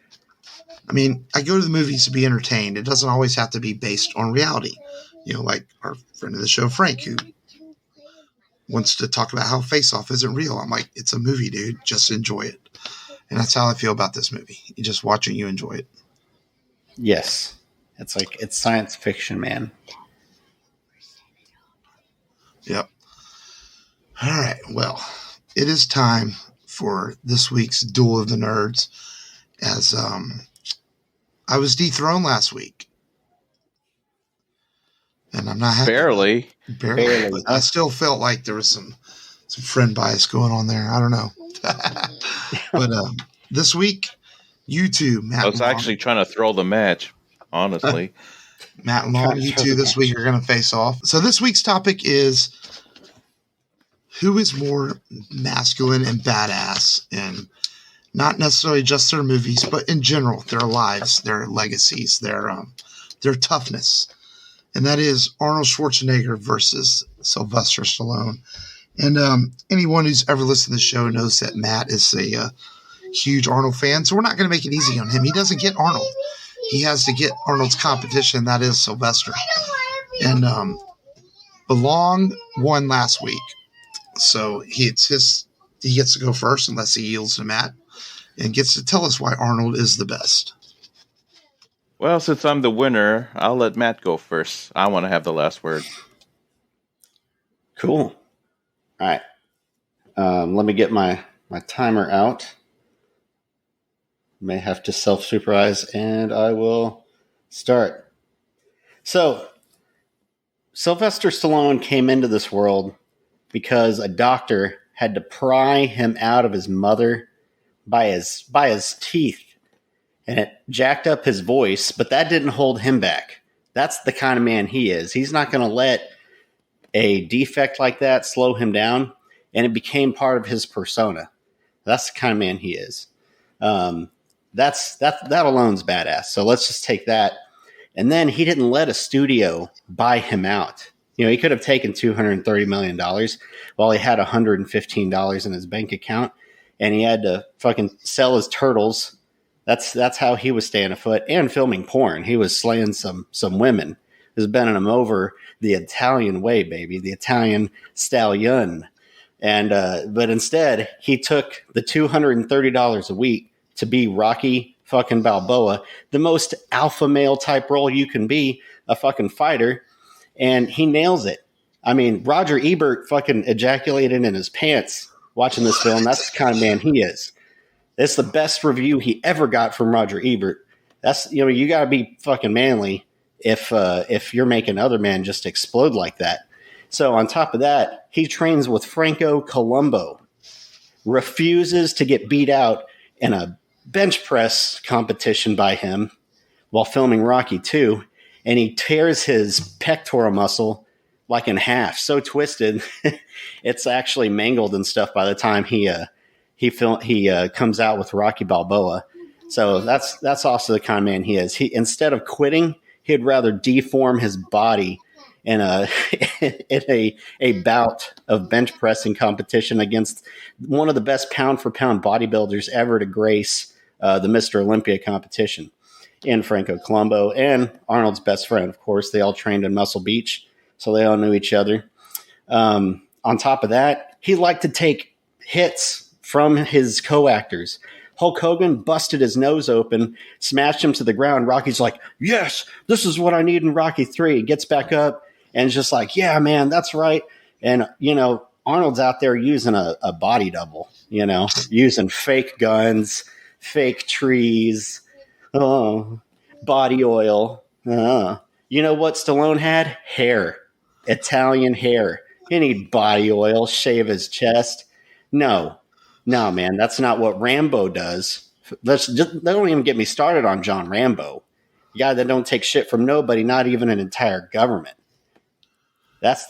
I mean, I go to the movies to be entertained. It doesn't always have to be based on reality. You know, like our friend of the show, Frank, who wants to talk about how Face Off isn't real. I'm like, it's a movie, dude. Just enjoy it. And that's how I feel about this movie. You just watch it, you enjoy it. Yes. It's like, it's science fiction, man. Yep. All right. Well, it is time for this week's Duel of the Nerds, as I was dethroned last week. And I'm not happy. Barely. But I still felt like there was some friend bias going on there. I don't know. But this week, you two, Matt. I was actually trying to throw the match, honestly. Matt and Long, you two this week are going to face off. So this week's topic is, who is more masculine and badass in not necessarily just their movies, but in general, their lives, their legacies, their toughness. And that is Arnold Schwarzenegger versus Sylvester Stallone. And anyone who's ever listened to the show knows that Matt is a huge Arnold fan. So we're not going to make it easy on him. He doesn't get Arnold. He has to get Arnold's competition. That is Sylvester. And Belong won last week. So he gets to go first unless he yields to Matt and gets to tell us why Arnold is the best. Well, since I'm the winner, I'll let Matt go first. I want to have the last word. Cool. All right. Let me get my timer out. May have to self-supervise, and I will start. So, Sylvester Stallone came into this world because a doctor had to pry him out of his mother by his teeth. And it jacked up his voice, but that didn't hold him back. That's the kind of man he is. He's not going to let a defect like that slow him down. And it became part of his persona. That's the kind of man he is. That alone's badass. So let's just take that. And then he didn't let a studio buy him out. You know, he could have taken $230 million while he had $115 in his bank account, and he had to fucking sell his turtles. That's how he was staying afoot and filming porn. He was slaying some women is bending him over the Italian way, baby, the Italian stallion. And but instead, he took the $230 a week to be Rocky fucking Balboa, the most alpha male type role you can be, a fucking fighter, and he nails it. I mean, Roger Ebert fucking ejaculated in his pants watching this film. That's the kind of man he is. It's the best review he ever got from Roger Ebert. That's, you know, you got to be fucking manly if you're making other men just explode like that. So on top of that, he trains with Franco Columbo, refuses to get beat out in a bench press competition by him while filming Rocky 2, and he tears his pectoral muscle like in half, so twisted it's actually mangled and stuff by the time he comes out with Rocky Balboa. So that's also the kind of man he is. He, instead of quitting, he'd rather deform his body in a bout of bench pressing competition against one of the best pound for pound bodybuilders ever to grace the Mr. Olympia competition, in Franco Columbo, and Arnold's best friend. Of course, they all trained in Muscle Beach, so they all knew each other. On top of that, he liked to take hits from his co-actors. Hulk Hogan busted his nose open, smashed him to the ground. Rocky's like, yes, this is what I need in Rocky 3. He gets back up and just like, yeah, man, that's right. And, you know, Arnold's out there using a body double, you know, using fake guns, fake trees, body oil. You know what Stallone had? Hair. Italian hair. He need body oil, shave his chest. No, man, that's not what Rambo does. Don't even get me started on John Rambo, the guy that don't take shit from nobody, not even an entire government. That's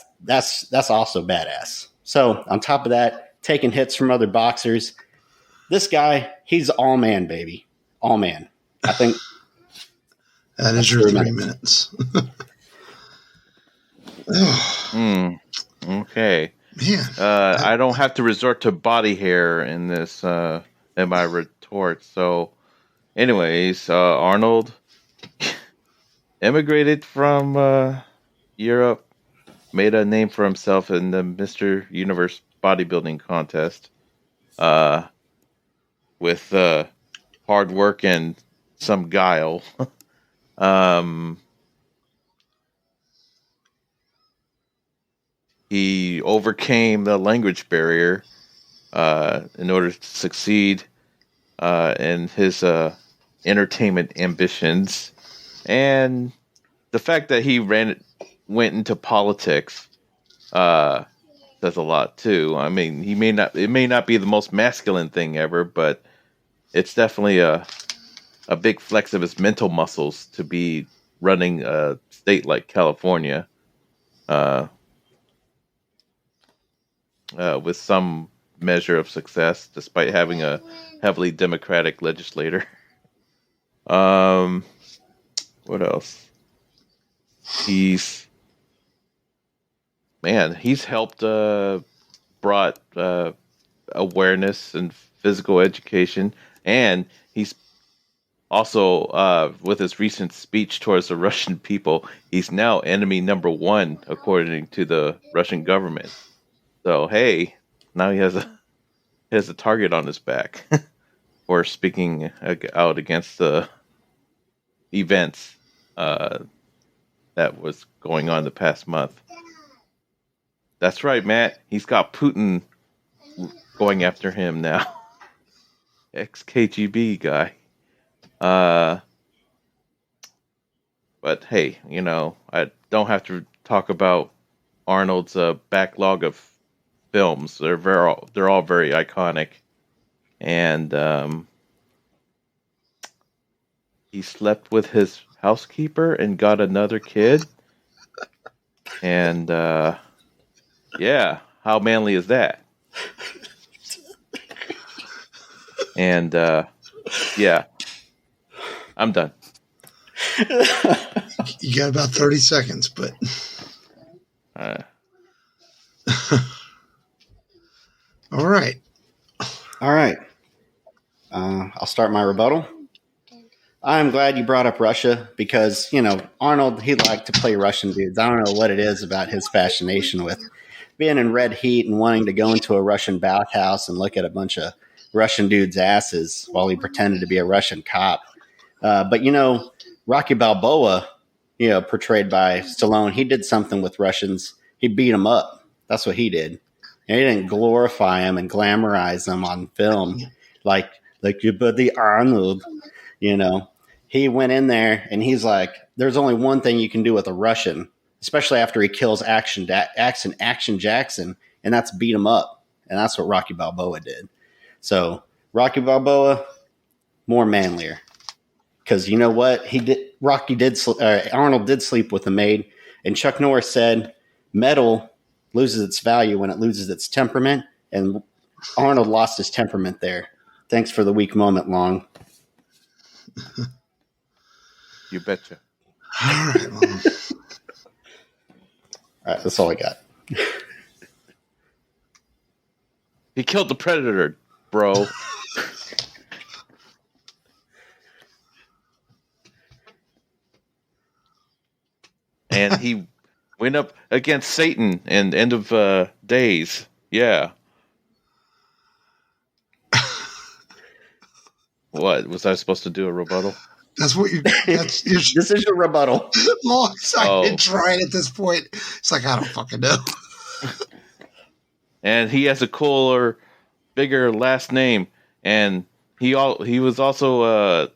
also badass. So on top of that, taking hits from other boxers, this guy, he's all man, baby, all man. I think that is your 3 minutes. Okay. Man, I don't have to resort to body hair in this in my retort. So, anyways, Arnold immigrated from Europe, made a name for himself in the Mr. Universe bodybuilding contest, with hard work and some guile. He overcame the language barrier in order to succeed in his entertainment ambitions, and the fact that he went into politics says a lot too. I mean, it may not be the most masculine thing ever, but it's definitely a big flex of his mental muscles to be running a state like California. With some measure of success, despite having a heavily Democratic legislator. What else? He's helped brought awareness and physical education, and he's also with his recent speech towards the Russian people, he's now enemy number 1 according to the Russian government. So hey, now he has a target on his back for speaking out against the events that was going on the past month. That's right, Matt. He's got Putin going after him now. Ex-KGB guy. But hey, you know, I don't have to talk about Arnold's backlog of films. They're all very iconic, and he slept with his housekeeper and got another kid, and yeah, how manly is that? And yeah, I'm done. You got about 30 seconds, but all right. I'll start my rebuttal. I'm glad you brought up Russia because, Arnold, he liked to play Russian dudes. I don't know what it is about his fascination with being in red heat and wanting to go into a Russian bathhouse and look at a bunch of Russian dudes' asses while he pretended to be a Russian cop. But Rocky Balboa, portrayed by Stallone, he did something with Russians. He beat them up. That's what he did. And he didn't glorify them and glamorize them on film like your buddy Arnold. He went in there and he's like, there's only one thing you can do with a Russian, especially after he kills Action Jackson, and that's beat him up. And that's what Rocky Balboa did. So Rocky Balboa, more manlier. Because you know what? Arnold did sleep with a maid. And Chuck Norris said, metal loses its value when it loses its temperament. And Arnold lost his temperament there. Thanks for the weak moment, Long. You betcha. All right, Long. All right, that's all I got. He killed the Predator, bro. And he went up against Satan in End of Days. Yeah. What? Was I supposed to do a rebuttal? This is your rebuttal. Long been trying at this point. It's like, I don't fucking know. And he has a cooler, bigger last name. And he was also a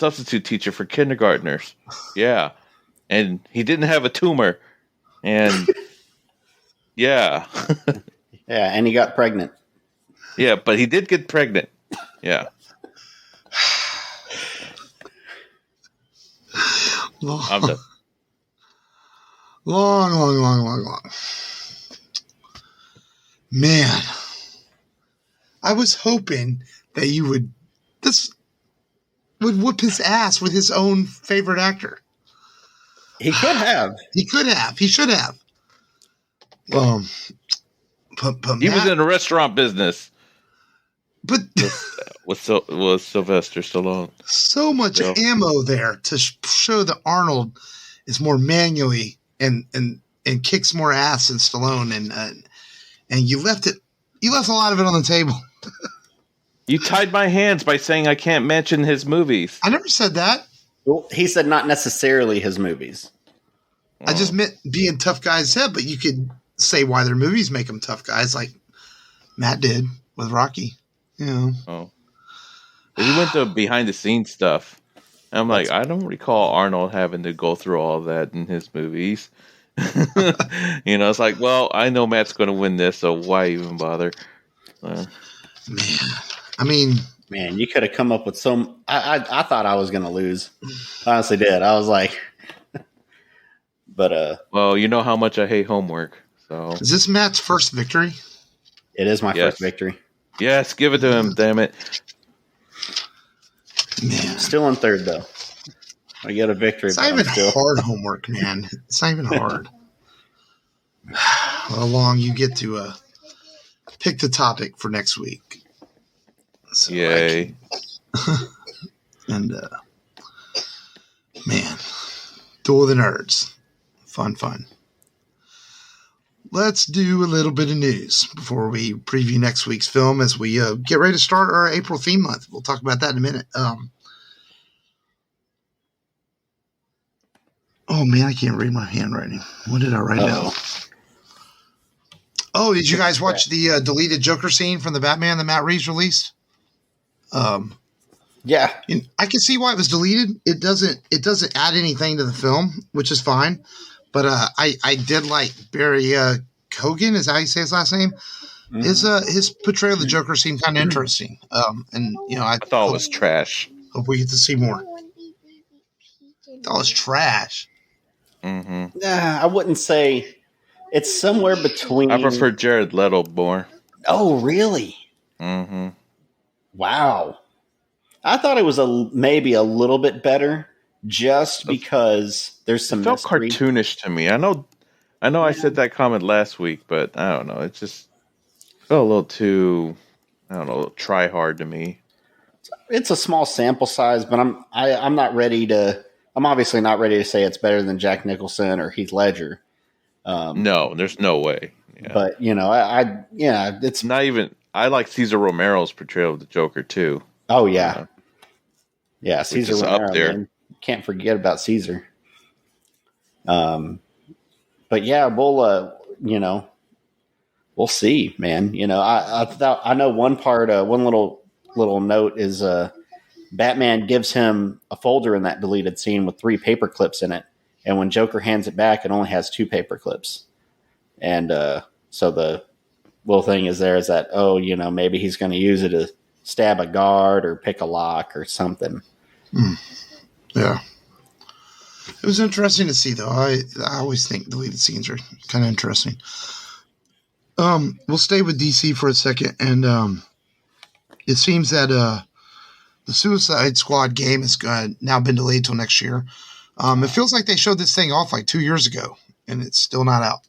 substitute teacher for kindergartners. Yeah. And he didn't have a tumor. And yeah. Yeah, and he got pregnant. Yeah, but he did get pregnant. Yeah. I'm done. Long. Man, I was hoping that you would whoop his ass with his own favorite actor. He could have. He should have. But he was in the restaurant business. But with Sylvester Stallone. So much ammo there to show that Arnold is more manually and kicks more ass than Stallone, and you left a lot of it on the table. You tied my hands by saying I can't mention his movies. I never said that. Well, he said not necessarily his movies. I just meant being tough guys head, but you could say why their movies make them tough guys, like Matt did with Rocky. Oh. He went to behind the scenes stuff. And I'm like, I don't recall Arnold having to go through all that in his movies. It's like, well, I know Matt's going to win this, so why even bother? Man, you could have come up with some. I thought I was going to lose. I honestly did. I was like, but well, you know how much I hate homework. So is this Matt's first victory? It is my first victory. Yes, give it to him, damn it. Man. Still in third, though. I get a victory. It's not even hard homework, man. It's not even hard. Well, Long, you get to pick the topic for next week. So yay. And, man, Duel of the Nerds. Fun. Let's do a little bit of news before we preview next week's film as we get ready to start our April theme month. We'll talk about that in a minute. Oh, man, I can't read my handwriting. What did I write down? Oh, did you guys watch the deleted Joker scene from the Batman that Matt Reeves released? Yeah. I can see why it was deleted. It doesn't add anything to the film, which is fine. But I did like Barry Kogan, is that how you say his last name? Mm-hmm. His portrayal of the Joker seemed kind of interesting. And I thought it was trash. Hope we get to see more. That was trash. Mm-hmm. Nah, I wouldn't say it's somewhere between. I prefer Jared Leto more. Oh, really? Mm-hmm. Wow. I thought it was maybe a little bit better. Just because there's some. It felt cartoonish to me. I know I said that comment last week, but I don't know. It just felt a little too, try hard to me. It's a small sample size, but I'm not ready to. I'm obviously not ready to say it's better than Jack Nicholson or Heath Ledger. No, there's no way. Yeah. But it's not even. I like Cesar Romero's portrayal of the Joker too. Oh yeah, yeah. Cesar Romero, up there. Man. Can't forget about Caesar. But yeah, we'll see, man. I know one part. One little note is Batman gives him a folder in that deleted scene with 3 paper clips in it, and when Joker hands it back, it only has 2 paper clips. And so the little thing is that maybe he's going to use it to stab a guard or pick a lock or something. Yeah. It was interesting to see, though. I always think deleted scenes are kind of interesting. We'll stay with DC for a second, and it seems that the Suicide Squad game has now been delayed till next year. It feels like they showed this thing off like 2 years ago, and it's still not out.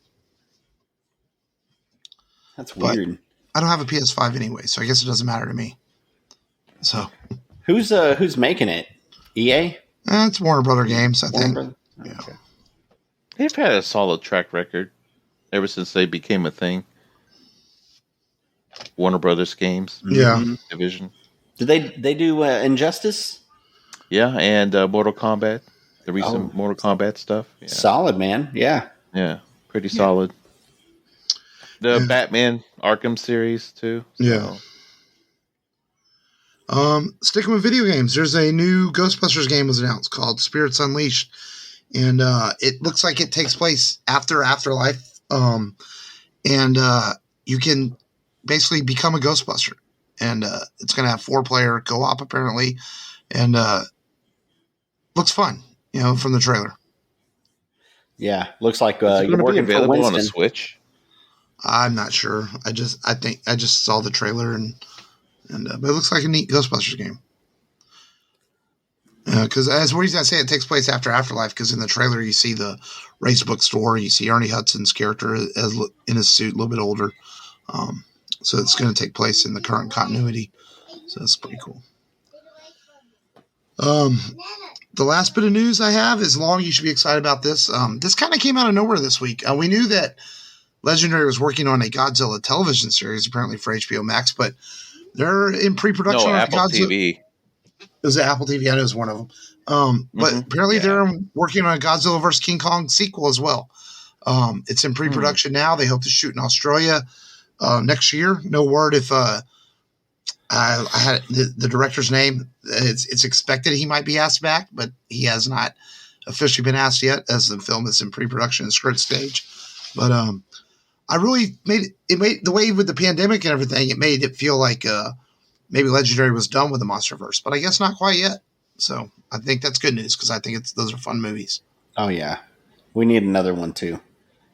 That's weird. But I don't have a PS5 anyway, so I guess it doesn't matter to me. So who's making it? EA? It's Warner Brother Games, I think. Yeah. Okay. They've had a solid track record ever since they became a thing. Warner Brothers Games. Yeah. Division. Did they do Injustice? Yeah, and Mortal Kombat. The recent Mortal Kombat stuff. Yeah. Solid, man. Yeah. Yeah, pretty solid. The Batman Arkham series, too. So. Yeah. Sticking with video games, there's a new Ghostbusters game was announced called Spirits Unleashed. And it looks like it takes place after Afterlife. And you can basically become a Ghostbuster. And it's going to have 4-player co-op, apparently. And looks fun, from the trailer. Yeah, looks like you're working for Winston. On a Switch. I'm not sure. I think I just saw the trailer and but it looks like a neat Ghostbusters game. Because as what he's gonna say, it takes place after Afterlife. Because in the trailer, you see the race book store, you see Ernie Hudson's character as in his suit, a little bit older. So it's going to take place in the current continuity. So that's pretty cool. The last bit of news I have is long. You should be excited about this. This kind of came out of nowhere this week. We knew that Legendary was working on a Godzilla television series, apparently for HBO Max, but they're in pre-production on Apple Godzilla. TV. Was it Apple TV? I know it was one of them. But apparently they're working on a Godzilla vs. King Kong sequel as well. It's in pre-production now. They hope to shoot in Australia next year. No word if I had the director's name. It's expected he might be asked back, but he has not officially been asked yet, as the film is in pre-production and script stage. But I really made the way with the pandemic and everything, it made it feel like maybe Legendary was done with the MonsterVerse, but I guess not quite yet. So I think that's good news because I think those are fun movies. Oh yeah, we need another one too.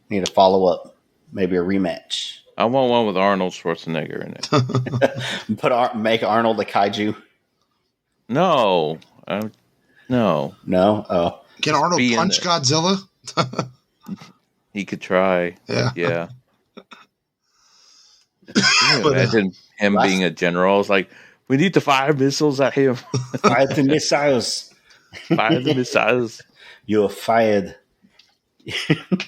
Need a follow up, maybe a rematch. I want one with Arnold Schwarzenegger in it. Make Arnold a kaiju. No. No. Oh, can Arnold punch Godzilla? He could try. Yeah. Imagine him being a general. It's like, we need to fire missiles at him. Fire the missiles. Fire the missiles. You're fired.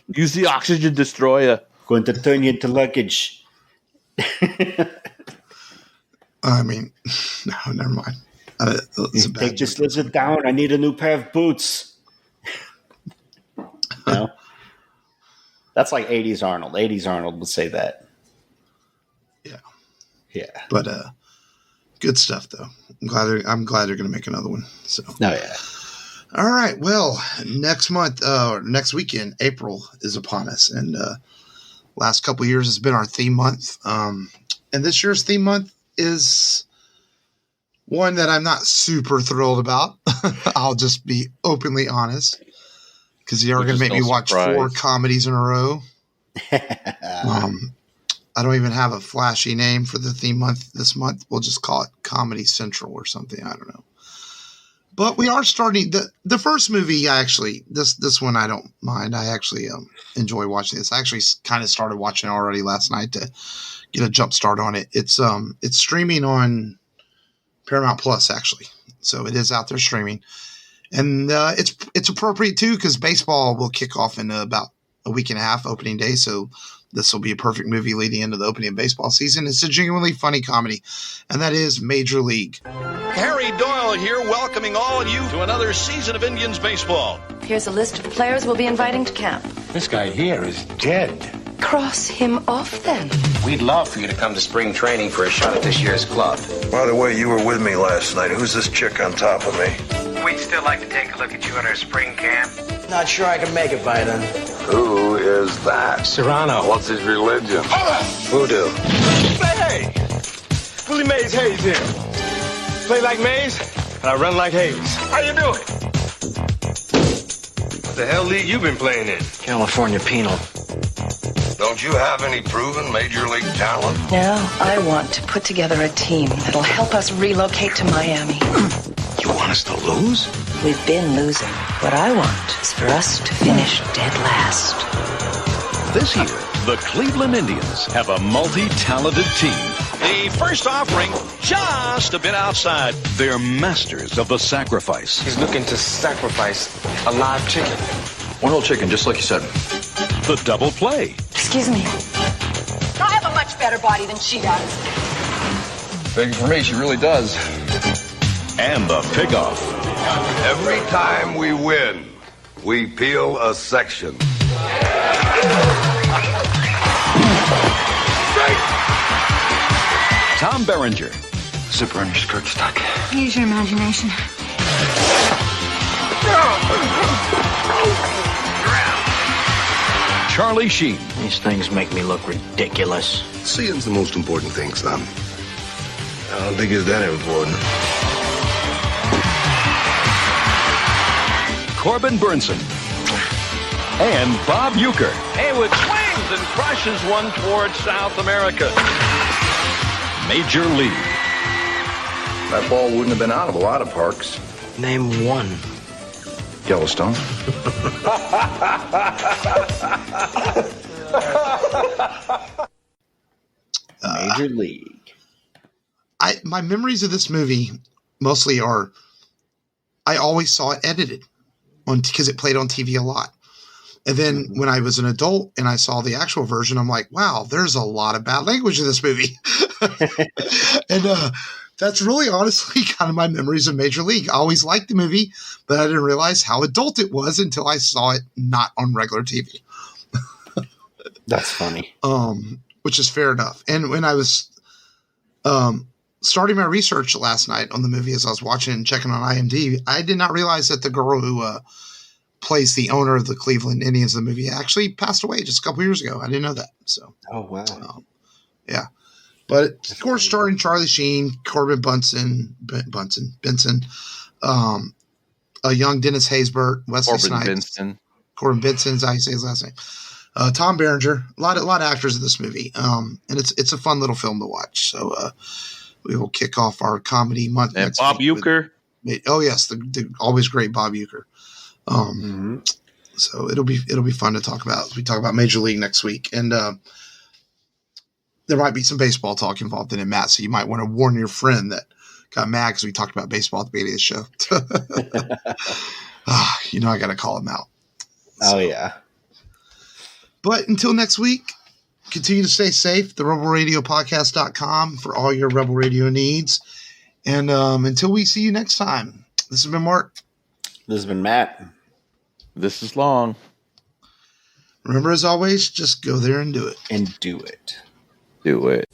Use the oxygen destroyer. Going to turn you into luggage. I mean, no, never mind. Take this lizard down. I need a new pair of boots. No. That's like 80s Arnold. 80s Arnold would say that. Yeah. But good stuff though. I'm glad they're going to make another one. So. Oh yeah. All right. Well, next weekend, April is upon us, and last couple of years has been our theme month. And this year's theme month is one that I'm not super thrilled about. I'll just be openly honest. Because you're going to make me watch 4 comedies in a row. I don't even have a flashy name for the theme month this month. We'll just call it Comedy Central or something. I don't know. But we are starting the first movie. This one I don't mind. I actually enjoy watching this. I actually kind of started watching it already last night to get a jump start on it. It's streaming on Paramount Plus, actually. So it is out there streaming. And it's appropriate, too, because baseball will kick off in about a week and a half, opening day. So this will be a perfect movie leading into the opening of baseball season. It's a genuinely funny comedy, and that is Major League. Harry Doyle here, welcoming all of you to another season of Indians baseball. Here's a list of players we'll be inviting to camp. This guy here is dead. Cross him off, then. We'd love for you to come to spring training for a shot at this year's club. By the way, you were with me last night. Who's this chick on top of me? We'd still like to take a look at you at our spring camp. Not sure I can make it by then. Who is that? Serrano. What's his religion? Voodoo. Hey! Willie Mays Hayes here. Play like Mays, and I run like Hayes. How you doing? What the hell league you been playing in? California Penal. Don't you have any proven major league talent? Now I want to put together a team that'll help us relocate to Miami. You want us to lose? We've been losing. What I want is for us to finish dead last. This year, the Cleveland Indians have a multi-talented team. The first offering, just a bit outside. They're masters of the sacrifice. He's looking to sacrifice a live chicken. One whole chicken, just like you said. The double play. Excuse me. I have a much better body than she does. Big for me, she really does. And the pickoff. Every time we win, we peel a section. Tom Berenger. Zipper on your skirt stuck. Use your imagination. Charlie Sheen. These things make me look ridiculous. Seeing's the most important thing, son. I don't think it's that important. Corbin Burnson. And Bob Uecker. Haywood swings and crushes one towards South America. Major League. That ball wouldn't have been out of a lot of parks. Name one. Yellowstone. Major League. My memories of this movie mostly are I always saw it edited because it played on TV a lot. And then when I was an adult and I saw the actual version, I'm like, wow, there's a lot of bad language in this movie. And that's really honestly kind of my memories of Major League. I always liked the movie, but I didn't realize how adult it was until I saw it not on regular TV. That's funny. Which is fair enough. And when I was starting my research last night on the movie as I was watching and checking on IMDb, I did not realize that the girl who plays the owner of the Cleveland Indians in the movie actually passed away just a couple years ago. I didn't know that. So, Oh, wow. yeah. But of course, starring Charlie Sheen, Corbin Benson, a young Dennis Haysbert, Wesley Snipes, Corbin Benson is how you say his last name. Tom Berenger, a lot of actors in this movie, and it's a fun little film to watch. So we will kick off our comedy month. And next Bob week Uecker. Oh yes, the always great Bob Uecker. So it'll be fun to talk about. We talk about Major League next week, and there might be some baseball talk involved in it, Matt. So you might want to warn your friend that got mad because we talked about baseball at the beginning of the show. I got to call him out. Oh, yeah. But until next week, continue to stay safe. The RebelRadioPodcast.com for all your Rebel Radio needs. And until we see you next time, this has been Mark. This has been Matt. This is Long. Remember, as always, just go there and do it. And do it. Do it.